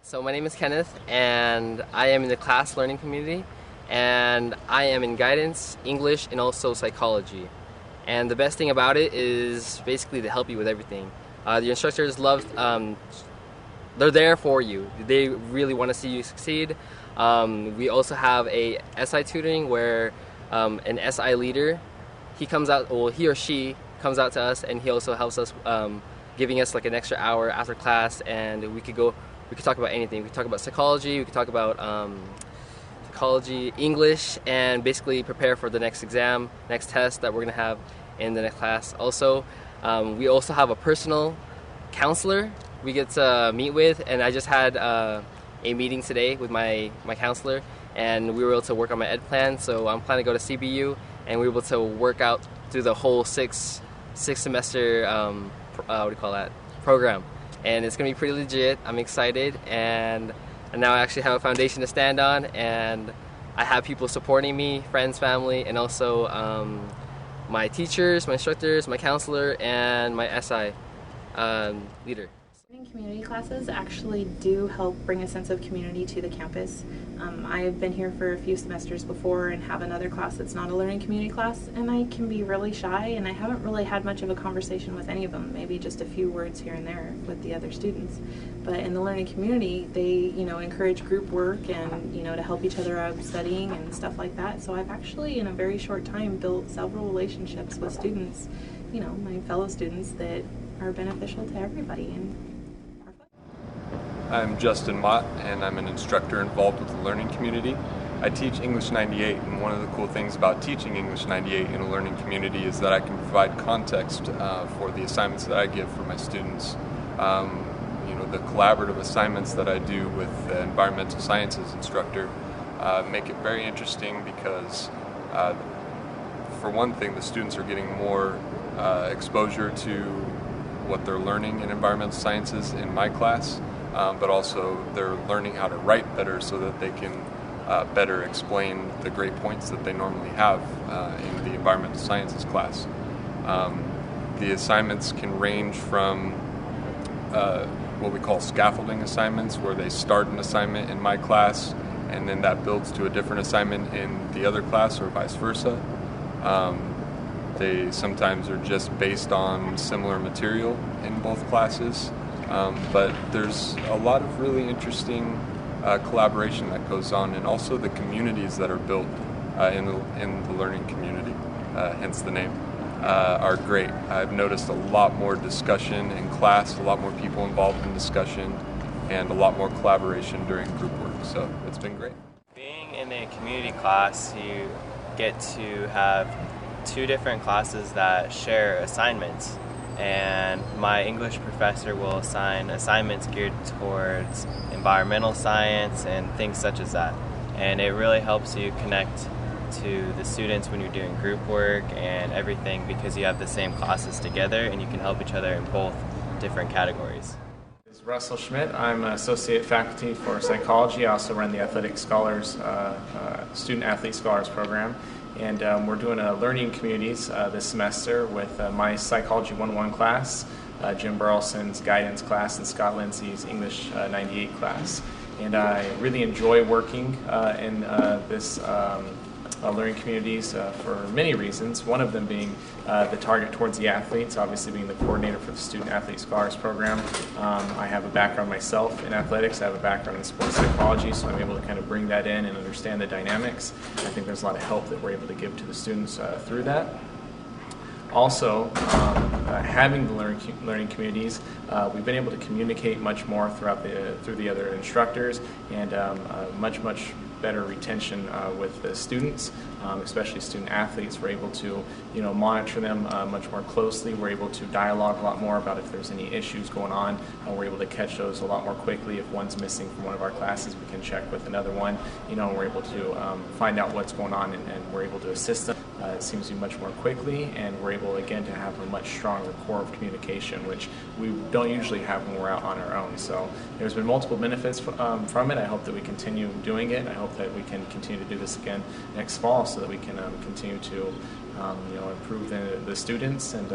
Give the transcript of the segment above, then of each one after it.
So my name is Kenneth, and I am in the class learning community, and I am in guidance, English, and also psychology. And the best thing about it is basically to help you with everything. The instructors love, they're there for you. They really want to see you succeed. We also have a SI tutoring where an SI leader, he or she comes out to us, and he also helps us, giving us like an extra hour after class, and we could talk about anything. We could talk about psychology, we could talk about psychology, English, and basically prepare for the next exam, next test that we're going to have in the next class. Also, we also have a personal counselor we get to meet with, and I just had a meeting today with my counselor, and we were able to work on my ed plan. So I'm planning to go to CBU, and we were able to work out through the whole six semester program, and it's gonna be pretty legit. I'm excited, and now I actually have a foundation to stand on, and I have people supporting me, friends, family, and also my teachers, my instructors, my counselor, and my SI leader. Community classes actually do help bring a sense of community to the campus. I've been here for a few semesters before and have another class that's not a learning community class, and I can be really shy, and I haven't really had much of a conversation with any of them, maybe just a few words here and there with the other students. But in the learning community, they encourage group work and to help each other out studying and stuff like that. So I've actually in a very short time built several relationships with students, my fellow students, that are beneficial to everybody. And I'm Justin Mott, and I'm an instructor involved with the learning community. I teach English 98, and one of the cool things about teaching English 98 in a learning community is that I can provide context for the assignments that I give for my students. The collaborative assignments that I do with the environmental sciences instructor make it very interesting because, for one thing, the students are getting more exposure to what they're learning in environmental sciences in my class. But also they're learning how to write better so that they can better explain the great points that they normally have in the environmental sciences class. The assignments can range from what we call scaffolding assignments, where they start an assignment in my class and then that builds to a different assignment in the other class, or vice versa. They sometimes are just based on similar material in both classes. But there's a lot of really interesting collaboration that goes on, and also the communities that are built in the learning community, hence the name, are great. I've noticed a lot more discussion in class, a lot more people involved in discussion, and a lot more collaboration during group work, so it's been great. Being in a community class, you get to have two different classes that share assignments. And my English professor will assign assignments geared towards environmental science and things such as that. And it really helps you connect to the students when you're doing group work and everything, because you have the same classes together and you can help each other in both different categories. This is Russell Schmidt. I'm associate faculty for psychology. I also run the Athletic Scholars, Student Athlete Scholars program. And we're doing a learning communities this semester with my Psychology 101 class, Jim Burleson's guidance class, and Scott Lindsay's English 98 class. And I really enjoy working in this learning communities for many reasons, one of them being the target towards the athletes, obviously being the coordinator for the Student Athlete Scholars program. I have a background myself in athletics, I have a background in sports psychology, so I'm able to kind of bring that in and understand the dynamics. I think there's a lot of help that we're able to give to the students through that. Also, having the learning communities, we've been able to communicate much more through the other instructors, and much better retention with the students, especially student athletes. We're able to monitor them much more closely. We're able to dialogue a lot more about if there's any issues going on, and we're able to catch those a lot more quickly. If one's missing from one of our classes, we can check with another one, and we're able to find out what's going on, and we're able to assist them. It seems to be much more quickly, and we're able again to have a much stronger core of communication, which we don't usually have when we're out on our own. So there's been multiple benefits from it. I hope that we continue doing it, and I hope that we can continue to do this again next fall, so that we can continue to improve the students, and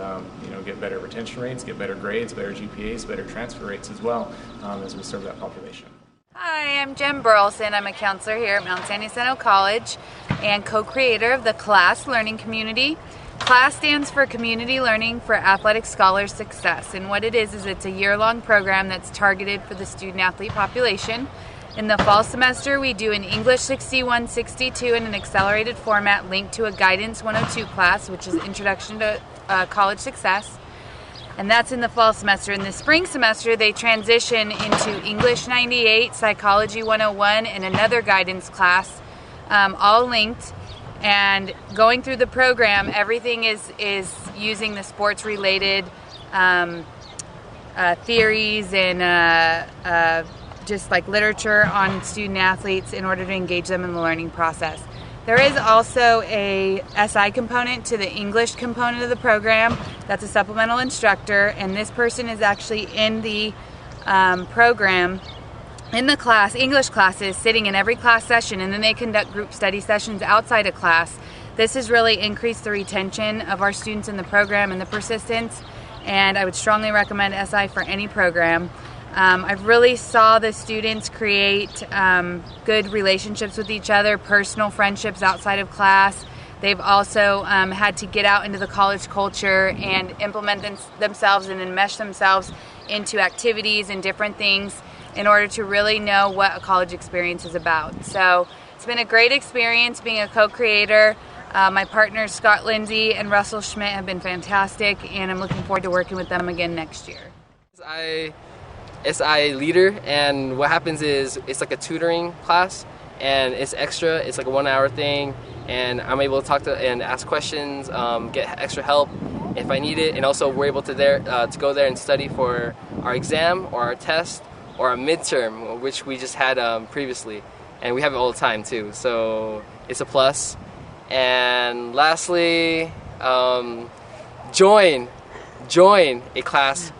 get better retention rates, get better grades, better GPAs, better transfer rates as well, as we serve that population. Hi, I'm Jen Burleson. I'm a counselor here at Mount San Jacinto College and co-creator of the CLASS Learning Community. CLASS stands for Community Learning for Athletic Scholars Success, and what it is it's a year-long program that's targeted for the student-athlete population. In the fall semester, we do an English 61, 62 in an accelerated format linked to a Guidance 102 class, which is Introduction to College Success. And that's in the fall semester. In the spring semester, they transition into English 98, Psychology 101, and another guidance class, all linked. And going through the program, everything is using the sports-related theories and just like literature on student athletes in order to engage them in the learning process. There is also a SI component to the English component of the program. That's a supplemental instructor, and this person is actually in the program, in the class, English classes, sitting in every class session, and then they conduct group study sessions outside of class. This has really increased the retention of our students in the program and the persistence, and I would strongly recommend SI for any program. I've really saw the students create good relationships with each other, personal friendships outside of class. They've also had to get out into the college culture and implement themselves and enmesh themselves into activities and different things in order to really know what a college experience is about. So it's been a great experience being a co-creator. My partners Scott Lindsay and Russell Schmidt have been fantastic, and I'm looking forward to working with them again next year. SI leader, and what happens is it's like a tutoring class, and it's extra. It's like a 1 hour thing, and I'm able to talk to and ask questions, get extra help if I need it, and also we're able to go there and study for our exam or our test or our midterm, which we just had previously, and we have it all the time too. So it's a plus. And lastly, join a class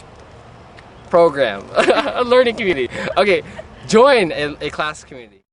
program, a learning community. Okay, join a class community.